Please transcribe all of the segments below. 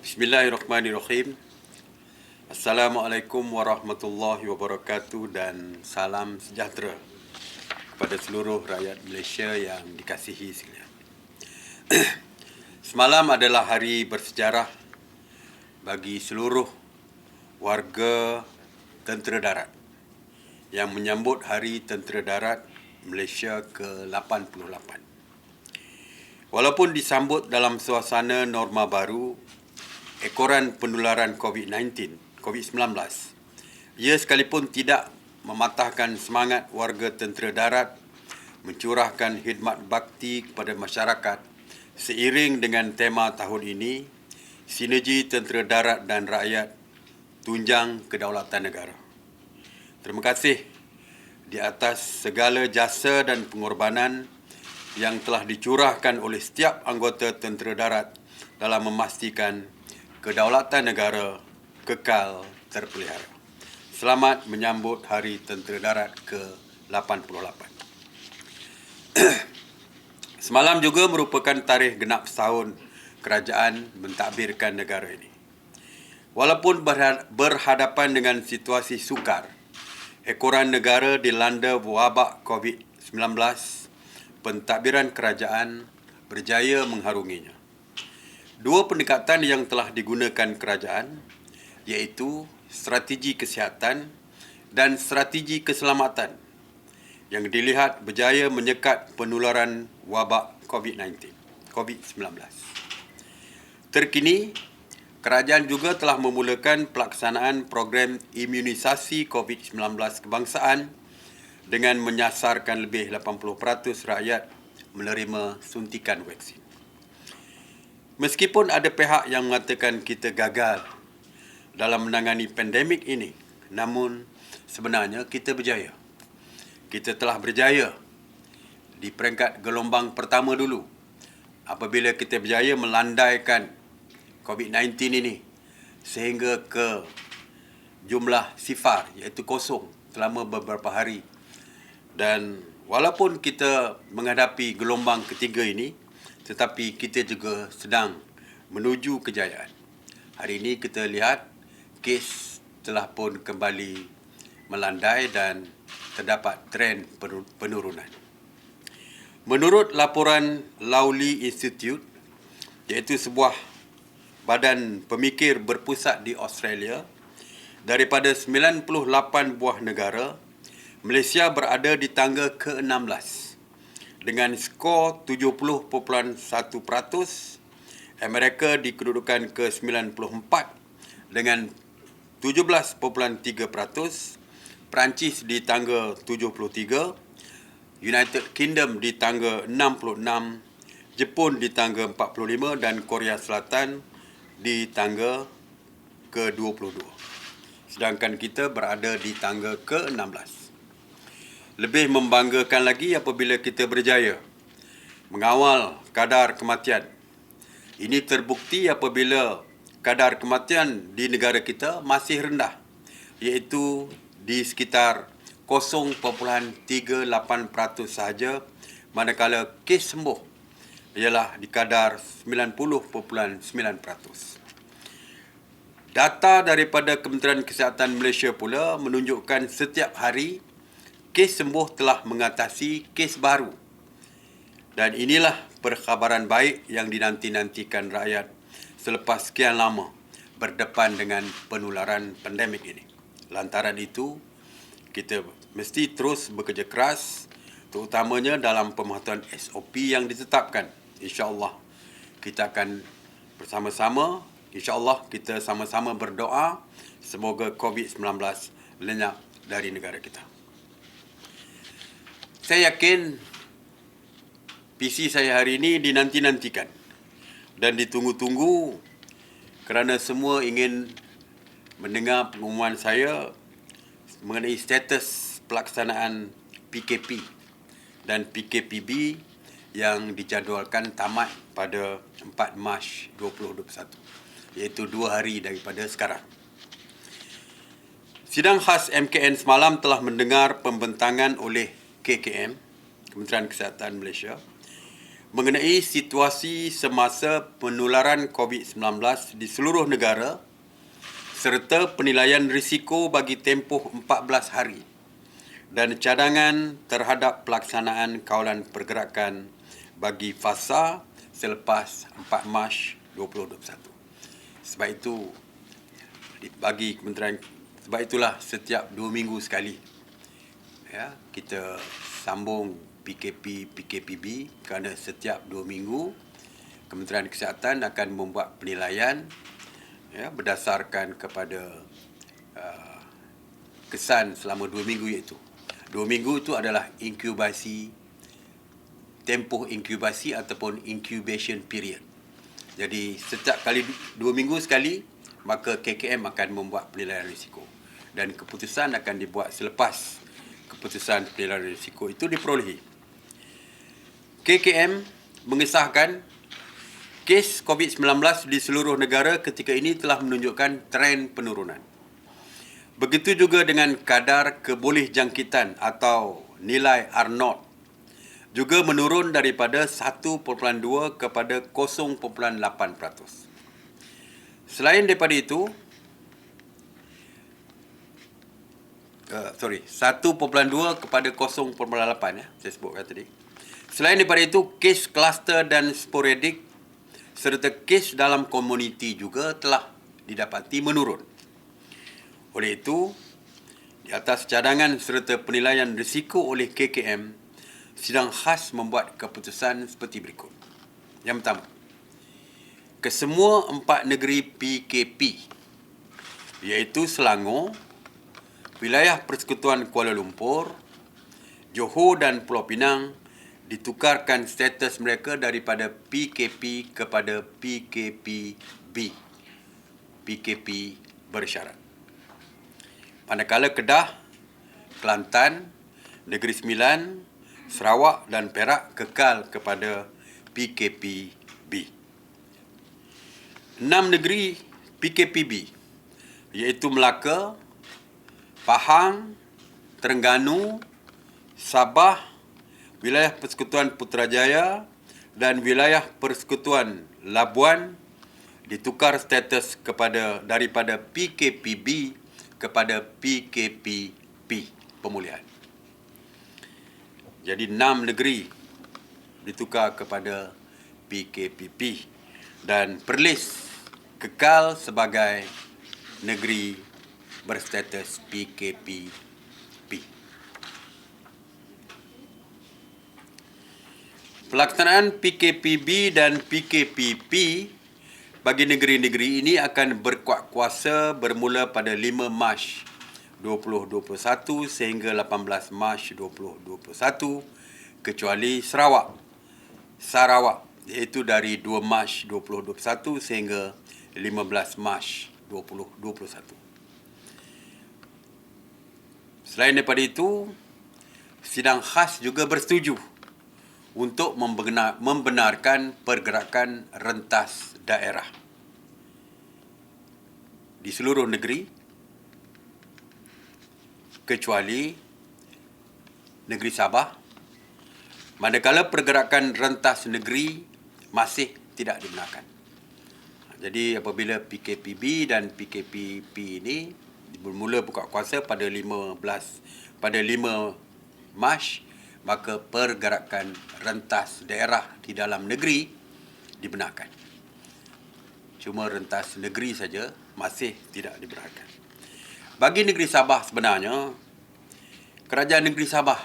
Bismillahirrahmanirrahim. Assalamualaikum warahmatullahi wabarakatuh dan salam sejahtera kepada seluruh rakyat Malaysia yang dikasihi sekalian. Semalam adalah hari bersejarah bagi seluruh warga Tentera Darat yang menyambut Hari Tentera Darat Malaysia ke-88. Walaupun disambut dalam suasana norma baru, ekoran penularan COVID-19, ia sekalipun tidak mematahkan semangat warga Tentera Darat mencurahkan khidmat bakti kepada masyarakat seiring dengan tema tahun ini, Sinergi Tentera Darat dan Rakyat Tunjang Kedaulatan Negara. Terima kasih di atas segala jasa dan pengorbanan yang telah dicurahkan oleh setiap anggota Tentera Darat dalam memastikan kedaulatan negara kekal terpelihara. Selamat menyambut Hari Tentera Darat ke-88. Semalam juga merupakan tarikh genap setahun kerajaan mentadbirkan negara ini. Walaupun berhadapan dengan situasi sukar, ekoran negara dilanda wabak COVID-19, pentadbiran kerajaan berjaya mengharunginya. Dua pendekatan yang telah digunakan kerajaan iaitu strategi kesihatan dan strategi keselamatan yang dilihat berjaya menyekat penularan wabak COVID-19. Terkini, kerajaan juga telah memulakan pelaksanaan program imunisasi COVID-19 kebangsaan dengan menyasarkan lebih 80% rakyat menerima suntikan vaksin. Meskipun ada pihak yang mengatakan kita gagal dalam menangani pandemik ini, namun sebenarnya kita berjaya. Kita telah berjaya di peringkat gelombang pertama dulu apabila kita berjaya melandaikan COVID-19 ini sehingga ke jumlah sifar iaitu kosong selama beberapa hari. Dan walaupun kita menghadapi gelombang ketiga ini, tetapi kita juga sedang menuju kejayaan. Hari ini kita lihat kes telah pun kembali melandai dan terdapat trend penurunan. Menurut laporan Lowry Institute, iaitu sebuah badan pemikir berpusat di Australia, daripada 98 buah negara, Malaysia berada di tangga ke-16 dengan skor 70.1%, Amerika di kedudukan ke-94 dengan 17.3%, Perancis di tangga 73, United Kingdom di tangga 66, Jepun di tangga 45 dan Korea Selatan di tangga ke-22. Sedangkan kita berada di tangga ke-16. Lebih membanggakan lagi apabila kita berjaya mengawal kadar kematian. Ini terbukti apabila kadar kematian di negara kita masih rendah, iaitu di sekitar 0.38% sahaja, manakala kes sembuh ialah di kadar 90.9%. Data daripada Kementerian Kesihatan Malaysia pula menunjukkan setiap hari kes sembuh telah mengatasi kes baru. Dan inilah perkhabaran baik yang dinanti-nantikan rakyat selepas sekian lama berdepan dengan penularan pandemik ini. Lantaran itu, kita mesti terus bekerja keras, terutamanya dalam pematuhan SOP yang ditetapkan. InsyaAllah kita akan bersama-sama, InsyaAllah kita sama-sama berdoa semoga COVID-19 lenyap dari negara kita. Saya yakin PC saya hari ini dinanti-nantikan dan ditunggu-tunggu kerana semua ingin mendengar pengumuman saya mengenai status pelaksanaan PKP dan PKPB yang dijadualkan tamat pada 4 Mac 2021, iaitu 2 hari daripada sekarang. Sidang khas MKN semalam telah mendengar pembentangan oleh KKM, Kementerian Kesihatan Malaysia, mengenai situasi semasa penularan COVID-19 di seluruh negara serta penilaian risiko bagi tempoh 14 hari dan cadangan terhadap pelaksanaan kawalan pergerakan bagi fasa selepas 4 Mac 2021. Sebab itulah setiap 2 minggu sekali kita sambung PKP-PKPB kerana setiap 2 minggu Kementerian Kesihatan akan membuat penilaian berdasarkan kepada kesan selama 2 minggu iaitu. 2 minggu itu adalah tempoh inkubasi ataupun incubation period. Jadi setiap kali 2 minggu sekali, maka KKM akan membuat penilaian risiko. Dan keputusan akan dibuat selepas keputusan penilaian risiko itu diperolehi. KKM mengesahkan kes COVID-19 di seluruh negara ketika ini telah menunjukkan tren penurunan. Begitu juga dengan kadar kebolehjangkitan atau nilai R0 juga menurun daripada 1.2 kepada 0.8%. Selain daripada itu, 1.2 kepada 0.8 saya sebutkan tadi. Selain daripada itu, kes kluster dan sporadik serta kes dalam komuniti juga telah didapati menurun. Oleh itu, di atas cadangan serta penilaian risiko oleh KKM, sidang khas membuat keputusan seperti berikut. Yang pertama, kesemua 4 negeri PKP, iaitu Selangor, wilayah Persekutuan Kuala Lumpur, Johor dan Pulau Pinang ditukarkan status mereka daripada PKP kepada PKPB. PKP bersyarat. Manakala Kedah, Kelantan, Negeri Sembilan, Sarawak dan Perak kekal kepada PKPB. 6 negeri PKPB iaitu Melaka, Pahang, Terengganu, Sabah, wilayah Persekutuan Putrajaya dan wilayah Persekutuan Labuan ditukar status daripada PKPB kepada PKPP pemulihan. Jadi 6 negeri ditukar kepada PKPP dan Perlis kekal sebagai negeri berstatus PKPP. Pelaksanaan PKPB dan PKPP bagi negeri-negeri ini akan berkuat kuasa bermula pada 5 Mac 2021 sehingga 18 Mac 2021 kecuali Sarawak iaitu dari 2 Mac 2021 sehingga 15 Mac 2021. Selain daripada itu, sidang khas juga bersetuju untuk membenarkan pergerakan rentas daerah di seluruh negeri kecuali negeri Sabah, manakala pergerakan rentas negeri masih tidak dibenarkan. Jadi apabila PKPB dan PKPP ini bermula buka kuasa pada 5 Mac, maka pergerakan rentas daerah di dalam negeri dibenarkan. Cuma rentas negeri saja masih tidak dibenarkan. Bagi negeri Sabah sebenarnya, Kerajaan Negeri Sabah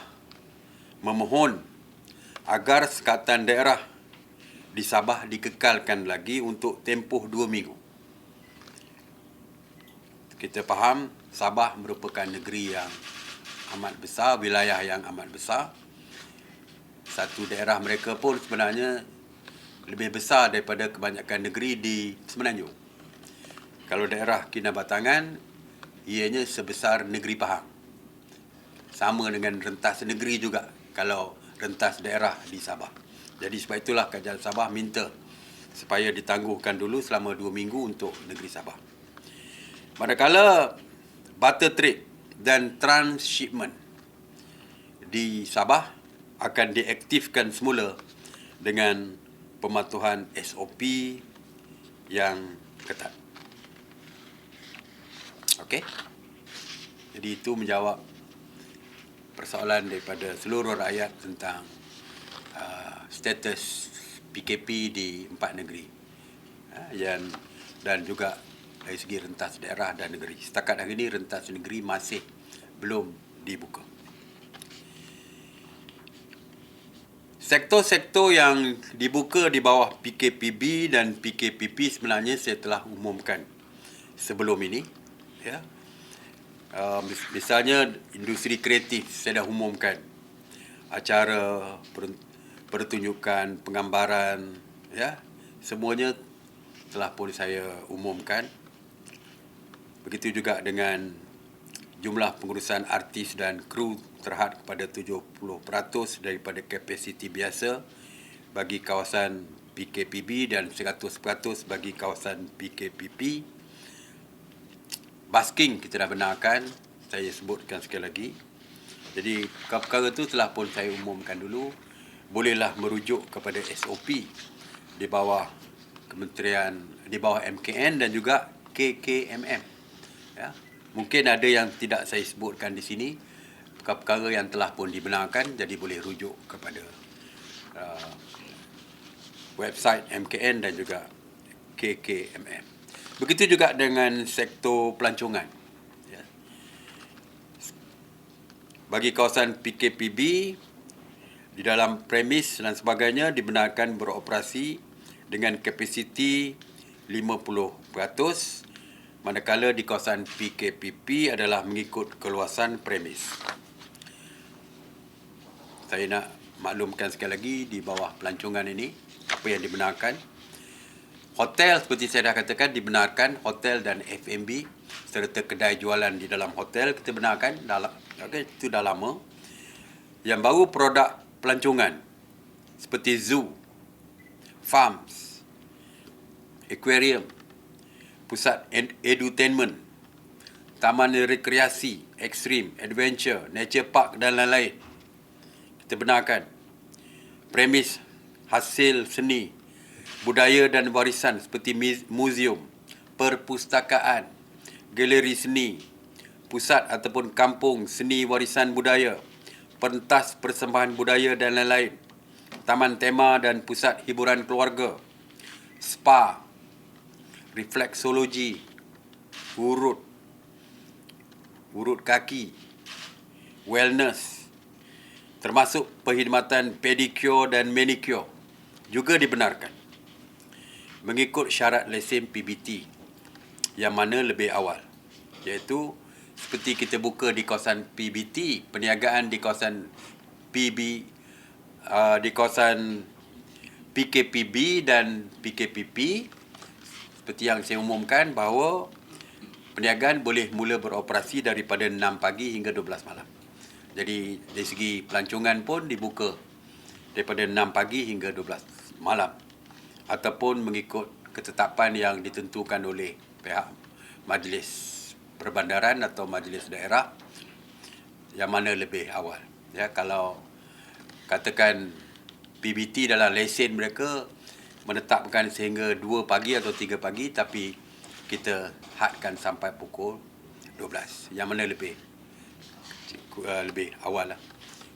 memohon agar sekatan daerah di Sabah dikekalkan lagi untuk tempoh 2 minggu. Kita faham Sabah merupakan negeri yang amat besar, wilayah yang amat besar. Satu daerah mereka pun sebenarnya lebih besar daripada kebanyakan negeri di Semenanjung. Kalau daerah Kinabatangan, ianya sebesar negeri Pahang. Sama dengan rentas negeri juga kalau rentas daerah di Sabah. Jadi sebab itulah Kerajaan Sabah minta supaya ditangguhkan dulu selama 2 minggu untuk negeri Sabah. Manakala barter trade dan transshipment di Sabah akan diaktifkan semula dengan pematuhan SOP yang ketat. Okey? Jadi itu menjawab persoalan daripada seluruh rakyat tentang status PKP di 4 negeri. Dan juga dari segi rentas daerah dan negeri. Setakat hari ini rentas negeri masih belum dibuka. Sektor-sektor yang dibuka di bawah PKPB dan PKPP sebenarnya saya telah umumkan sebelum ini. Ya. Misalnya industri kreatif saya dah umumkan. Acara, pertunjukan, penggambaran, ya, semuanya telah pun saya umumkan. Begitu juga dengan jumlah pengurusan artis dan kru terhad kepada 70% daripada kapasiti biasa bagi kawasan PKPB dan 100% bagi kawasan PKPP. Basking kita dah benarkan, saya sebutkan sekali lagi. Jadi perkara itu telah pun saya umumkan dulu. Bolehlah merujuk kepada SOP di bawah kementerian, di bawah MKN dan juga KKMM. Ya. Mungkin ada yang tidak saya sebutkan di sini, perkara yang telah pun dibenarkan, jadi boleh rujuk kepada website MKN dan juga KKMM. Begitu juga dengan sektor pelancongan. Ya. Bagi kawasan PKPB, di dalam premis dan sebagainya dibenarkan beroperasi dengan kapasiti 50%, manakala di kawasan PKPP adalah mengikut keluasan premis. Saya nak maklumkan sekali lagi di bawah pelancongan ini, apa yang dibenarkan. Hotel seperti saya dah katakan dibenarkan, hotel dan F&B serta kedai jualan di dalam hotel kita benarkan, itu dah lama. Yang baru produk pelancongan seperti zoo, farms, aquarium, pusat edutainment, taman rekreasi, ekstrim, adventure, nature park dan lain-lain. Kita benarkan. Premis hasil seni, budaya dan warisan seperti muzium, perpustakaan, galeri seni, pusat ataupun kampung seni warisan budaya, pentas persembahan budaya dan lain-lain, taman tema dan pusat hiburan keluarga, spa, refleksologi, urut kaki, wellness, termasuk perkhidmatan pedicure dan manicure juga dibenarkan mengikut syarat lesen PBT yang mana lebih awal, iaitu seperti kita buka di kawasan PBT, perniagaan di kawasan di kawasan PKPB dan PKPP, seperti yang saya umumkan bahawa perniagaan boleh mula beroperasi daripada 6 pagi hingga 12 malam. Jadi dari segi pelancongan pun dibuka daripada 6 pagi hingga 12 malam ataupun mengikut ketetapan yang ditentukan oleh pihak Majlis Perbandaran atau Majlis Daerah yang mana lebih awal. Ya, kalau katakan PBT dalam lesen mereka menetapkan sehingga 2 pagi atau 3 pagi, tapi kita hadkan sampai pukul 12. Yang mana lebih awal lah.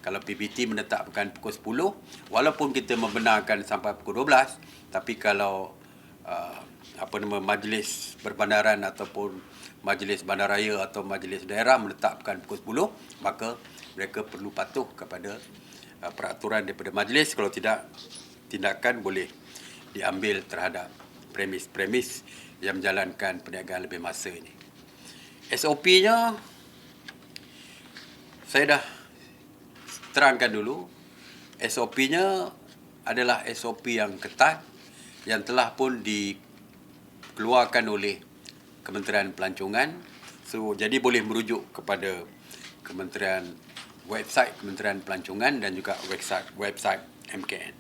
Kalau PBT menetapkan pukul 10, walaupun kita membenarkan sampai pukul 12, tapi kalau Majlis Perbandaran ataupun Majlis Bandaraya atau Majlis Daerah menetapkan pukul 10, maka mereka perlu patuh kepada peraturan daripada majlis. Kalau tidak, tindakan boleh diambil terhadap premis-premis yang menjalankan perniagaan lebih masa ini. SOP-nya saya dah terangkan dulu. SOP-nya adalah SOP yang ketat yang telah pun dikeluarkan oleh Kementerian Pelancongan. Jadi boleh merujuk kepada website Kementerian Pelancongan dan juga website MKN.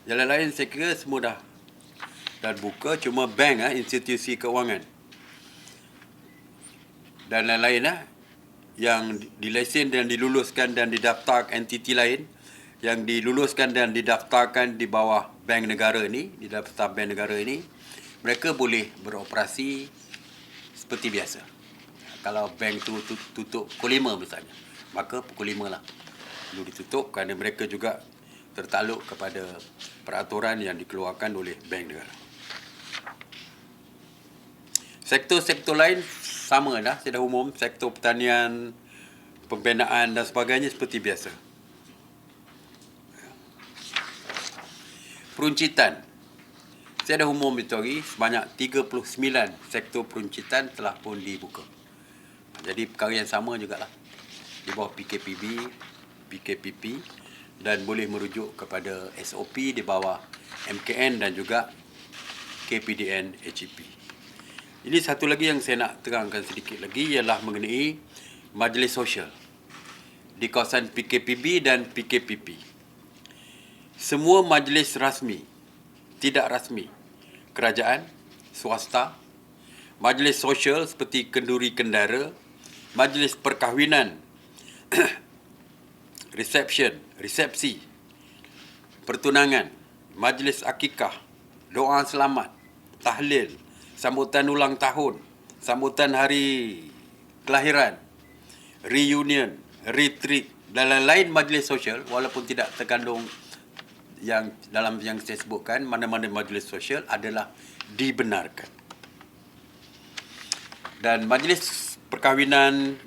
Jalan lain saya kira semua dah buka, cuma bank, institusi keuangan dan lain-lain yang dilesen dan diluluskan dan didaftar entiti lain, yang diluluskan dan didaftarkan di bawah bank negara ni, di daftar bank negara ini, mereka boleh beroperasi seperti biasa. Kalau bank tu tutup pukul 5 misalnya, maka pukul 5 lah perlu ditutup kerana mereka juga tertakluk kepada peraturan yang dikeluarkan oleh bank negara. Sektor-sektor lain sama dah, secara umum, sektor pertanian, pembinaan dan sebagainya seperti biasa. Peruncitan. Secara umum itu hari, sebanyak 39 sektor peruncitan telah pun dibuka. Jadi perkara yang sama jugalah. Di bawah PKPB, PKPP dan boleh merujuk kepada SOP di bawah MKN dan juga KPDN HEP. Ini satu lagi yang saya nak terangkan sedikit lagi ialah mengenai majlis sosial di kawasan PKPB dan PKPP. Semua majlis rasmi, tidak rasmi, kerajaan, swasta, majlis sosial seperti kenduri kendara, majlis perkahwinan, resepsi, pertunangan, majlis akikah, doa selamat, tahlil, sambutan ulang tahun, sambutan hari kelahiran, reunion, retreat dan lain-lain majlis sosial, walaupun tidak terkandung yang dalam yang saya sebutkan, mana-mana majlis sosial adalah dibenarkan. Dan majlis perkahwinan,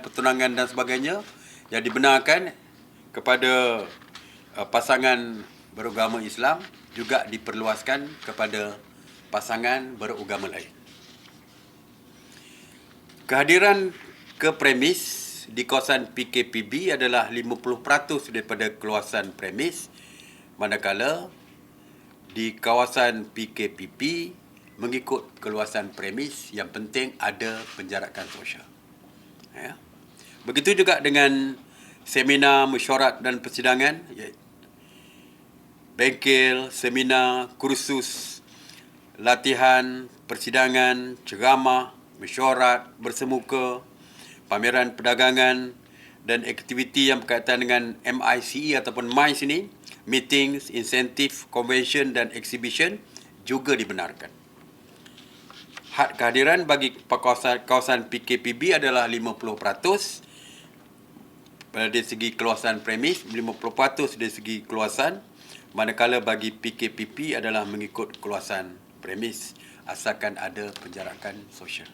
pertunangan dan sebagainya yang dibenarkan kepada pasangan beragama Islam juga diperluaskan kepada pasangan beragama lain. Kehadiran ke premis di kawasan PKPB adalah 50% daripada keluasan premis, manakala di kawasan PKPP mengikut keluasan premis yang penting ada penjarakan sosial. Ya. Begitu juga dengan seminar, mesyuarat dan persidangan, bengkel, seminar, kursus, latihan, persidangan, ceramah, mesyuarat, bersemuka, pameran perdagangan dan aktiviti yang berkaitan dengan MICE ataupun MICE ini, meetings, insentif, convention dan exhibition juga dibenarkan. Had kehadiran bagi kawasan PKPB adalah 50% dari segi keluasan premis, 50% dari segi keluasan, manakala bagi PKPP adalah mengikut keluasan premis asalkan ada penjarakan sosial.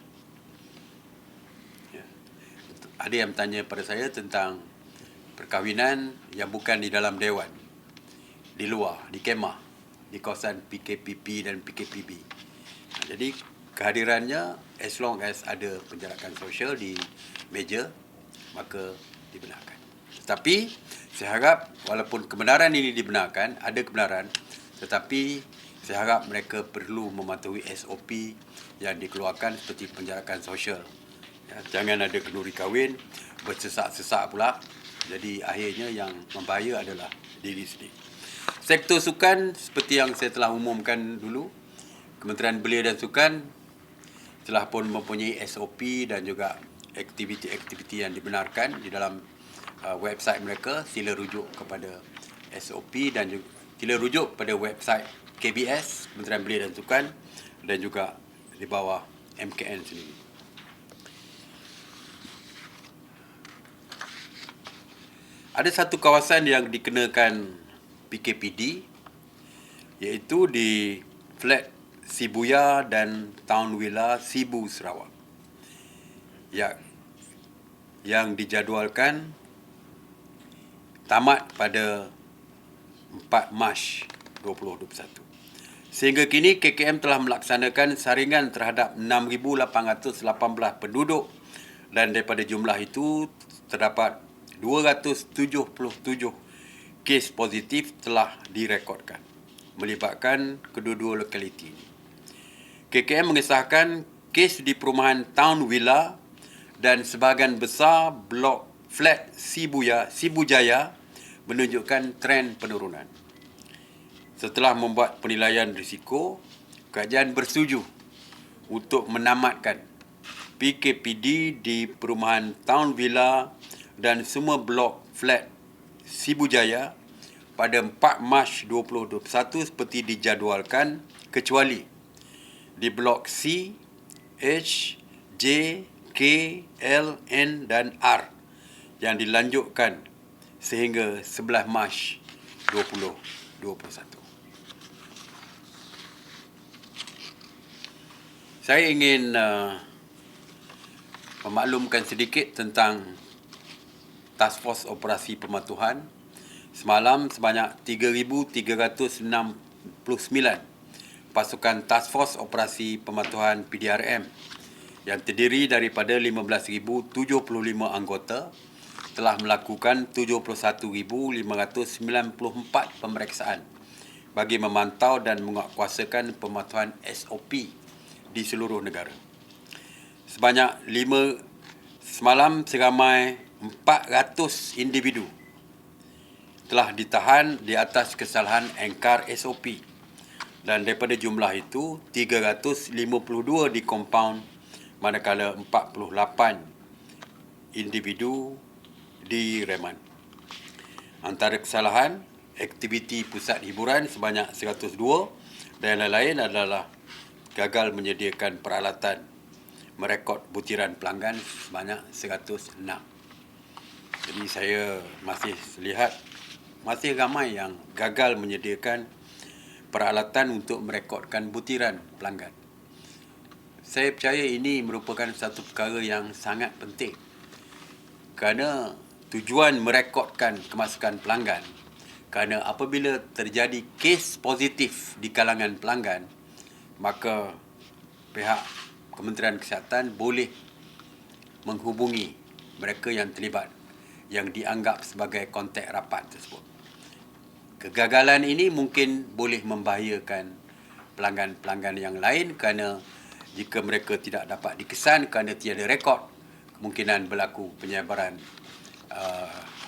Ada yang bertanya pada saya tentang perkahwinan yang bukan di dalam dewan, di luar, di kemah, di kawasan PKPP dan PKPB. Jadi kehadirannya as long as ada penjarakan sosial di meja, maka dibenarkan. Tetapi saya harap walaupun kebenaran ini dibenarkan, ada kebenaran, tetapi saya harap mereka perlu mematuhi SOP yang dikeluarkan seperti penjarakan sosial. Ya, jangan ada kenduri kahwin, bersesak-sesak pula. Jadi akhirnya yang membahaya adalah diri sendiri. Sektor sukan seperti yang saya telah umumkan dulu, Kementerian Belia dan Sukan telah pun mempunyai SOP dan juga aktiviti-aktiviti yang dibenarkan di dalam website mereka. Sila rujuk kepada SOP dan juga sila rujuk pada website KBS, Kementerian Belia dan Sukan, dan juga di bawah MKN sendiri. Ada satu kawasan yang dikenakan PKPD, iaitu di Flat Sibuya dan Town Villa Sibu, Sarawak, yang dijadualkan tamat pada 4 Mac 2021. Sehingga kini KKM telah melaksanakan saringan terhadap 6,818 penduduk dan daripada jumlah itu terdapat 277 kes positif telah direkodkan melibatkan kedua-dua lokaliti ini. KKM mengesahkan kes di perumahan Town Villa dan sebahagian besar blok flat Sibujaya menunjukkan tren penurunan. Setelah membuat penilaian risiko, kerajaan bersetuju untuk menamatkan PKPD di perumahan Town Villa dan semua blok flat Sibujaya pada 4 Mac 2021 seperti dijadualkan, kecuali di blok C, H, J, K, L, N dan R yang dilanjutkan sehingga 11 Mac 2021. Saya ingin memaklumkan sedikit tentang Task Force Operasi Pematuhan. Semalam sebanyak 3,369 pasukan Task Force Operasi Pematuhan PDRM yang terdiri daripada 15,075 anggota telah melakukan 71,594 pemeriksaan bagi memantau dan menguatkuasakan pematuhan SOP di seluruh negara. Semalam seramai 400 individu telah ditahan di atas kesalahan engkar SOP, dan daripada jumlah itu 352 di kompaun, manakala 48 individu di reman. Antara kesalahan, aktiviti pusat hiburan sebanyak 102 dan lain-lain adalah gagal menyediakan peralatan merekod butiran pelanggan sebanyak 106. Jadi saya masih lihat masih ramai yang gagal menyediakan peralatan untuk merekodkan butiran pelanggan. Saya percaya ini merupakan satu perkara yang sangat penting, kerana tujuan merekodkan kemasukan pelanggan, kerana apabila terjadi kes positif di kalangan pelanggan, maka pihak Kementerian Kesihatan boleh menghubungi mereka yang terlibat, yang dianggap sebagai kontak rapat tersebut. Kegagalan ini mungkin boleh membahayakan pelanggan-pelanggan yang lain, kerana jika mereka tidak dapat dikesan kerana tiada rekod, kemungkinan berlaku penyebaran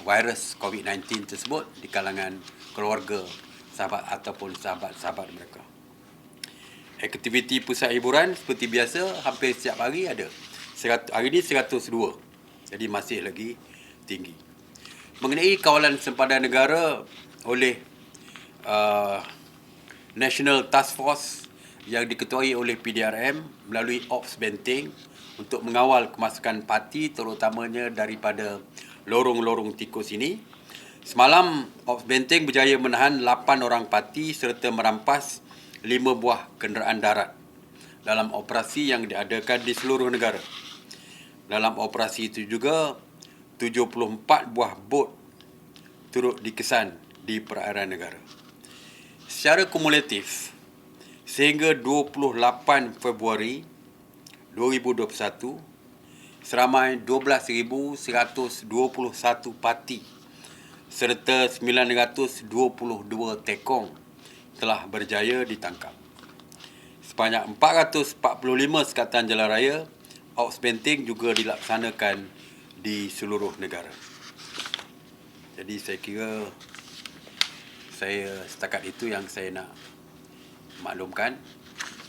virus COVID-19 tersebut di kalangan keluarga, sahabat ataupun sahabat-sahabat mereka. Aktiviti pusat hiburan seperti biasa hampir setiap hari ada. Hari ini 102. Jadi masih lagi tinggi. Mengenai kawalan sempadan negara oleh National Task Force yang diketuai oleh PDRM melalui Ops Benteng untuk mengawal kemasukan parti, terutamanya daripada lorong-lorong tikus ini. Semalam Ops Benteng berjaya menahan 8 orang parti serta merampas 5 buah kenderaan darat dalam operasi yang diadakan di seluruh negara. Dalam operasi itu juga 74 buah bot turut dikesan di perairan negara. Secara kumulatif, sehingga 28 Februari 2021, seramai 12,121 parti serta 922 tekong telah berjaya ditangkap. Sebanyak 445 sekatan jalan raya Ops Benteng juga dilaksanakan di seluruh negara. Jadi saya kira setakat itu yang saya nak maklumkan,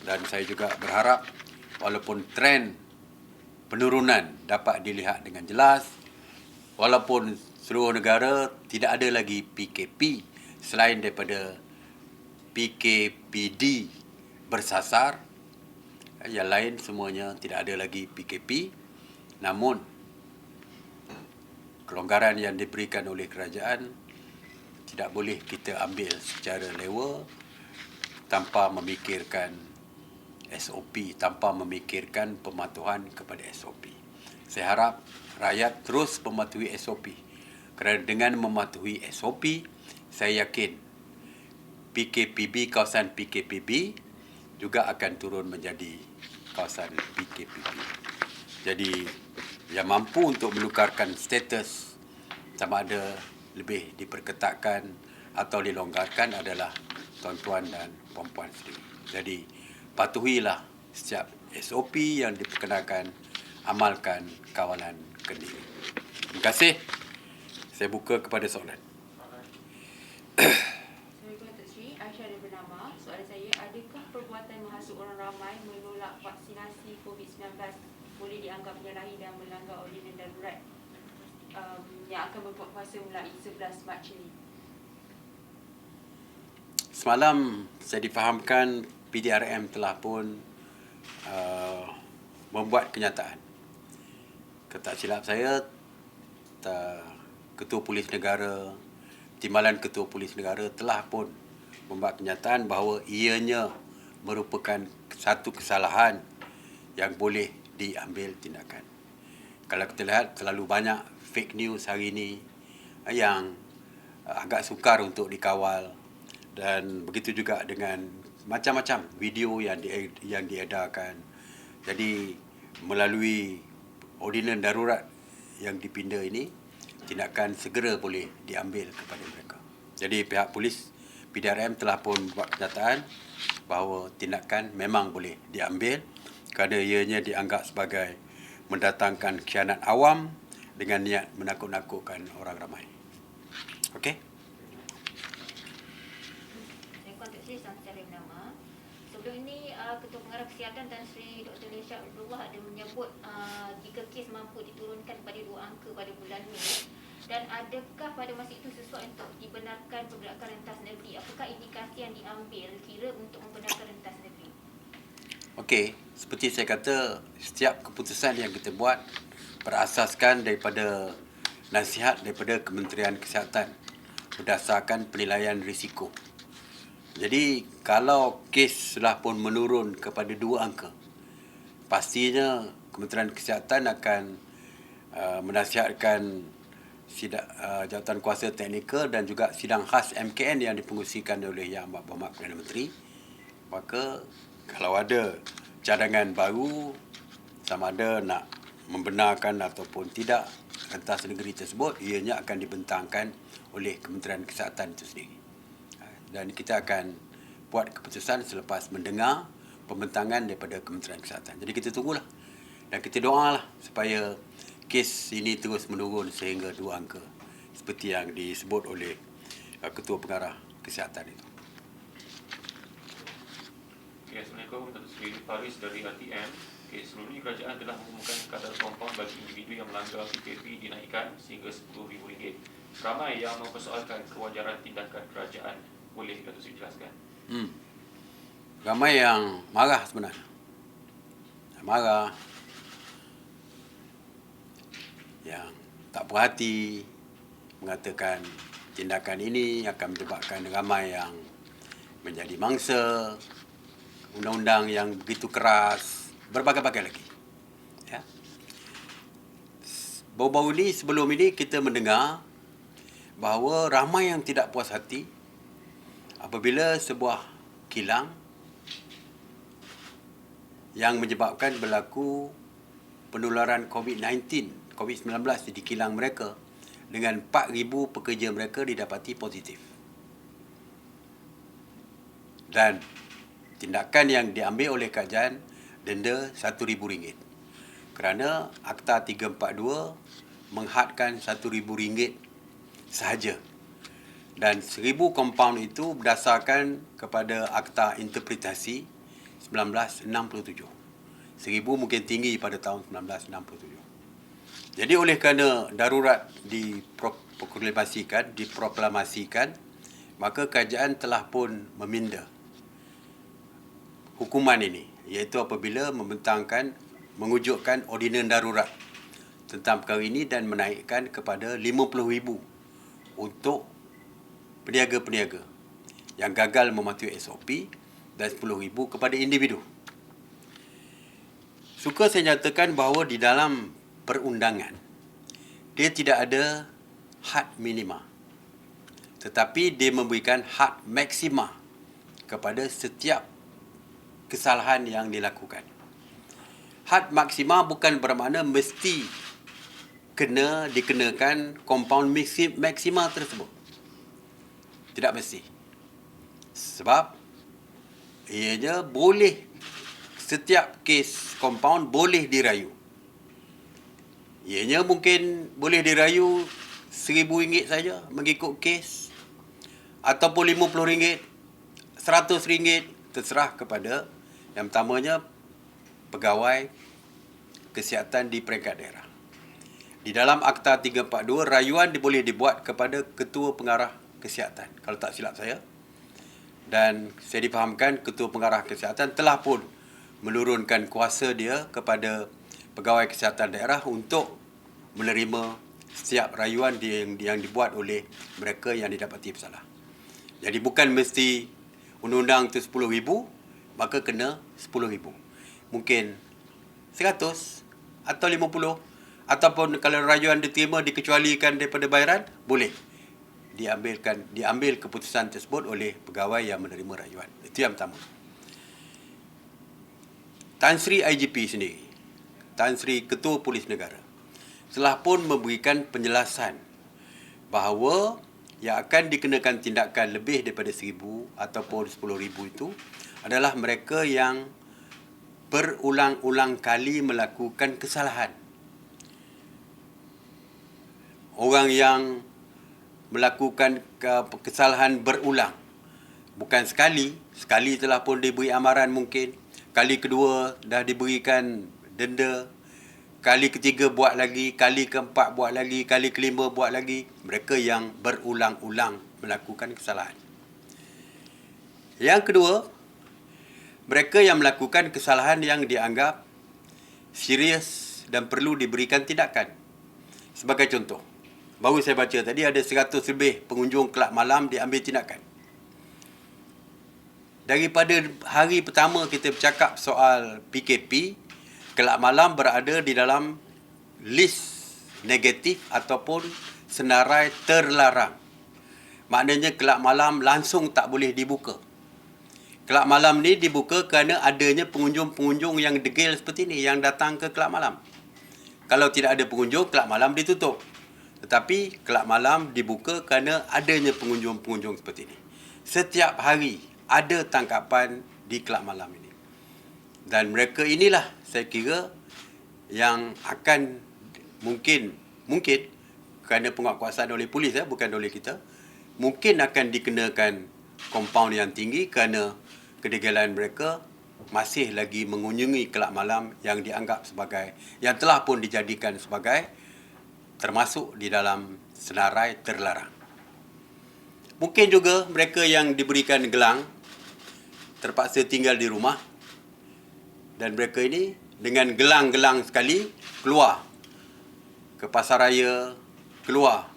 dan saya juga berharap walaupun trend penurunan dapat dilihat dengan jelas, walaupun seluruh negara tidak ada lagi PKP selain daripada PKPD bersasar, yang lain semuanya tidak ada lagi PKP, namun kelonggaran yang diberikan oleh kerajaan tidak boleh kita ambil secara lewa tanpa memikirkan SOP, tanpa memikirkan pematuhan kepada SOP. Saya harap rakyat terus mematuhi SOP, kerana dengan mematuhi SOP, saya yakin PKPB, kawasan PKPB juga akan turun menjadi kawasan PKPB. Jadi yang mampu untuk menukarkan status sama ada lebih diperketatkan atau dilonggarkan adalah tuan-tuan dan puan-puan sendiri. Jadi patuhilah setiap SOP yang diperkenalkan, amalkan kawalan kendiri. Terima kasih. Saya buka kepada soalan. Soalan saya, adakah perbuatan menghasut orang ramai menolak vaksinasi COVID-19 boleh dianggap menyalahi dan melanggar ordinan darurat? yang akan berbuat kuasa mulai 11 Mac ini? Semalam saya difahamkan PDRM telah pun membuat kenyataan. Tak silap saya, Ketua Polis Negara, Timbalan Ketua Polis Negara telah pun membuat kenyataan bahawa ianya merupakan satu kesalahan yang boleh diambil tindakan. Kalau kita lihat terlalu banyak fake news hari ini yang agak sukar untuk dikawal, dan begitu juga dengan macam-macam video yang diedarkan. Jadi melalui ordinan darurat yang dipinda ini, tindakan segera boleh diambil kepada mereka. Jadi pihak polis PDRM telah pun buat kenyataan bahawa tindakan memang boleh diambil kerana ianya dianggap sebagai mendatangkan khianat awam dengan niat menakut-nakutkan orang ramai. Okey? Secara bernama. Sebelum ini, Ketua Pengarah Kesihatan Tan Sri Dr. Lesha Abdullah ada menyebut jika kes mampu diturunkan pada 2 angka pada bulan Mei. Dan adakah pada masa itu sesuai untuk dibenarkan pergerakan rentas negeri? Apakah indikasi yang diambil kira untuk membenarkan rentas negeri? Okey, seperti saya kata, setiap keputusan yang kita buat berasaskan daripada nasihat daripada Kementerian Kesihatan berdasarkan penilaian risiko. Jadi kalau kes sudah pun menurun kepada 2 angka, pastinya Kementerian Kesihatan akan menasihatkan Jawatan Kuasa Teknikal dan juga sidang khas MKN yang dipengerusikan oleh Yang Berhormat Perdana Menteri. Maka kalau ada cadangan baru, sama ada nak membenarkan ataupun tidak rentas negeri tersebut, ianya akan dibentangkan oleh Kementerian Kesihatan itu sendiri. Dan kita akan buat keputusan selepas mendengar pembentangan daripada Kementerian Kesihatan. Jadi kita tunggulah dan kita doalah supaya kes ini terus menurun sehingga 2 angka seperti yang disebut oleh Ketua Pengarah Kesihatan itu. Okay, Assalamualaikum, Datuk Seri Faris dari RTM. Okay, sebelum ini kerajaan telah mengumumkan kadar kompaun bagi individu yang melanggar PKP dinaikkan sehingga RM10,000. Ramai yang mempersoalkan kewajaran tindakan kerajaan. Boleh Datuk Seri jelaskan? Ramai yang marah sebenarnya. Marah, yang tak puas hati, mengatakan tindakan ini akan menyebabkan ramai yang menjadi mangsa, undang-undang yang begitu keras, berbagai-bagai lagi. Ya. Baru-baru ini, sebelum ini kita mendengar bahawa ramai yang tidak puas hati apabila sebuah kilang yang menyebabkan berlaku penularan COVID-19 di kilang mereka dengan 4,000 pekerja mereka didapati positif. Dan tindakan yang diambil oleh kerajaan denda RM1,000 kerana Akta 342 menghadkan RM1,000 sahaja. Dan 1,000 kompaun itu berdasarkan kepada Akta Interpretasi 1967. 1,000 mungkin tinggi pada tahun 1967. Jadi oleh kerana darurat diproklamasikan, maka kerajaan telah pun meminda hukuman ini, iaitu apabila mengujudkan ordinan darurat tentang perkara ini dan menaikkan kepada RM50,000 untuk peniaga-peniaga yang gagal mematuhi SOP dan RM10,000 kepada individu. Suka saya nyatakan bahawa di dalam perundangan, dia tidak ada had minima, tetapi dia memberikan had maksima kepada setiap kesalahan yang dilakukan. Had maksima bukan bermakna mesti dikenakan kompaun maksima tersebut. Tidak mesti. Sebab ianya boleh, setiap kes kompaun boleh dirayu. Ianya mungkin boleh dirayu RM1,000 saja mengikut kes, ataupun RM50, RM100, terserah kepada yang pertamanya pegawai kesihatan di peringkat daerah. Di dalam Akta 342, rayuan boleh dibuat kepada Ketua Pengarah Kesihatan, kalau tak silap saya. Dan saya difahamkan Ketua Pengarah Kesihatan telah pun menurunkan kuasa dia kepada Pegawai Kesihatan Daerah untuk menerima setiap rayuan yang dibuat oleh mereka yang didapati bersalah. Jadi bukan mesti undang-undang tu 10,000, maka kena 10,000. Mungkin 100 atau 50, ataupun kalau rayuan diterima dikecualikan daripada bayaran, boleh diambil keputusan tersebut oleh pegawai yang menerima rayuan. Itu yang pertama. Tan Sri IGP sendiri, Tan Sri Ketua Polis Negara, telah pun memberikan penjelasan bahawa yang akan dikenakan tindakan lebih daripada 1,000 ataupun 10,000 itu adalah mereka yang berulang-ulang kali melakukan kesalahan. Orang yang melakukan kesalahan berulang, bukan sekali telah pun diberi amaran mungkin, kali kedua dah diberikan denda, kali ketiga buat lagi, kali keempat buat lagi, kali kelima buat lagi. Mereka yang berulang-ulang melakukan kesalahan. Yang kedua, mereka yang melakukan kesalahan yang dianggap serius dan perlu diberikan tindakan. Sebagai contoh, baru saya baca tadi ada 100 lebih pengunjung kelab malam diambil tindakan. Daripada hari pertama kita bercakap soal PKP, kelab malam berada di dalam list negatif ataupun senarai terlarang. Maknanya kelab malam langsung tak boleh dibuka. Kelab malam ni dibuka kerana adanya pengunjung-pengunjung yang degil seperti ni yang datang ke kelab malam. Kalau tidak ada pengunjung, kelab malam ditutup. Tetapi kelab malam dibuka kerana adanya pengunjung-pengunjung seperti ini. Setiap hari ada tangkapan di kelab malam ini. Dan mereka inilah saya kira yang akan mungkin kerana penguatkuasaan oleh polis, bukan oleh kita, mungkin akan dikenakan kompaun yang tinggi kerana kedegilan mereka masih lagi mengunjungi kelab malam yang dianggap sebagai, yang telah pun dijadikan sebagai termasuk di dalam senarai terlarang. Mungkin juga mereka yang diberikan gelang terpaksa tinggal di rumah dan mereka ini dengan gelang-gelang sekali keluar ke pasar raya, keluar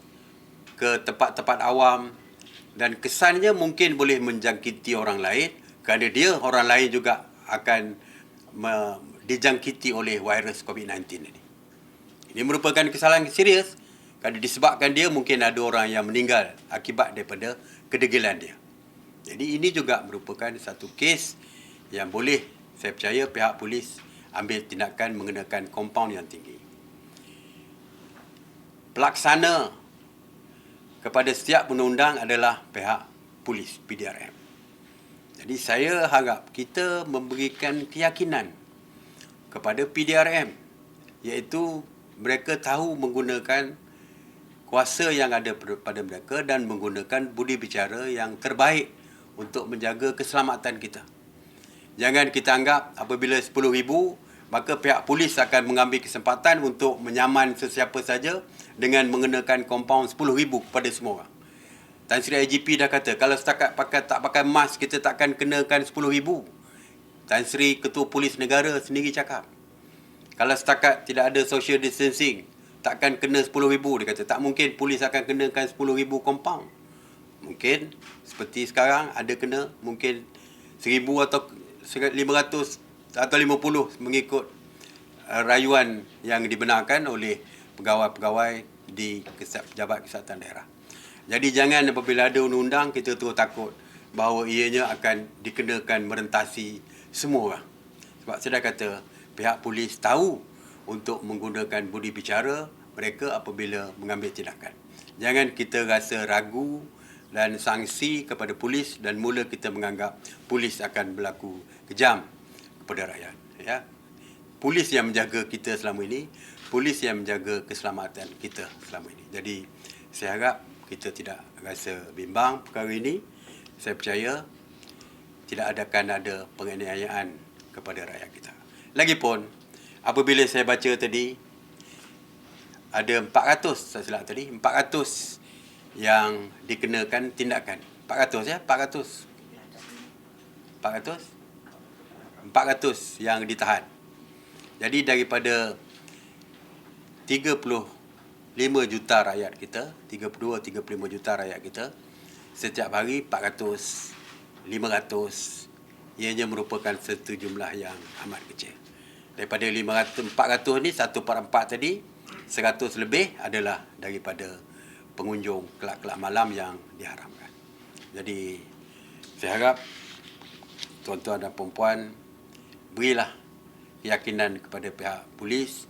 ke tempat-tempat awam dan kesannya mungkin boleh menjangkiti orang lain kerana orang lain juga akan dijangkiti oleh virus COVID-19 ini. Ini merupakan kesalahan serius kerana disebabkan dia mungkin ada orang yang meninggal akibat daripada kedegilan dia. Jadi ini juga merupakan satu kes yang boleh saya percaya pihak polis ambil tindakan mengenakan kompaun yang tinggi. Pelaksana kepada setiap undang-undang adalah pihak polis, PDRM. Jadi saya harap kita memberikan keyakinan kepada PDRM, iaitu mereka tahu menggunakan kuasa yang ada pada mereka dan menggunakan budi bicara yang terbaik untuk menjaga keselamatan kita. Jangan kita anggap apabila 10,000, maka pihak polis akan mengambil kesempatan untuk menyaman sesiapa saja dengan mengenakan kompaun 10,000 kepada semua orang. Tan Sri IGP dah kata, kalau setakat tak pakai mask, kita takkan kenakan 10,000. Tan Sri Ketua Polis Negara sendiri cakap, kalau setakat tidak ada social distancing, takkan kena 10,000. Dia kata, tak mungkin polis akan kenakan 10,000 kompaun. Mungkin seperti sekarang ada kena mungkin 1,000 atau 500 atau 50 mengikut rayuan yang dibenarkan oleh pegawai-pegawai di Pejabat Kesihatan Daerah. Jadi jangan apabila ada undang-undang kita terus takut bahawa ianya akan dikenakan merentasi semua orang. Sebab saya dah kata pihak polis tahu untuk menggunakan budi bicara mereka apabila mengambil tindakan. Jangan kita rasa ragu dan sangsi kepada polis dan mula kita menganggap polis akan berlaku kejam kepada rakyat. Ya. Polis yang menjaga kita selama ini, polis yang menjaga keselamatan kita selama ini. Jadi saya harap kita tidak rasa bimbang perkara ini. Saya percaya tidak akan ada penganiayaan kepada rakyat kita. Lagipun apabila saya baca tadi ada 400, saya silap tadi, 400 yang dikenakan tindakan. 400 ya, 400 yang ditahan. Jadi daripada 35 juta rakyat kita, 32-35 juta rakyat kita, setiap hari 400, 500, ianya merupakan satu jumlah yang amat kecil. Daripada 400 ni, 1/4 tadi, 100 lebih adalah daripada pengunjung kelab-kelab malam yang diharamkan. Jadi, saya harap tuan-tuan dan puan-puan berilah keyakinan kepada pihak polis.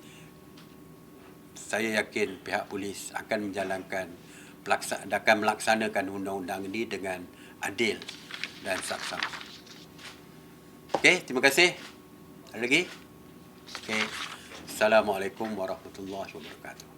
Saya yakin pihak polis akan melaksanakan undang-undang ini dengan adil dan saksama. Okey, terima kasih. Ada lagi? Okey. Assalamualaikum warahmatullahi wabarakatuh.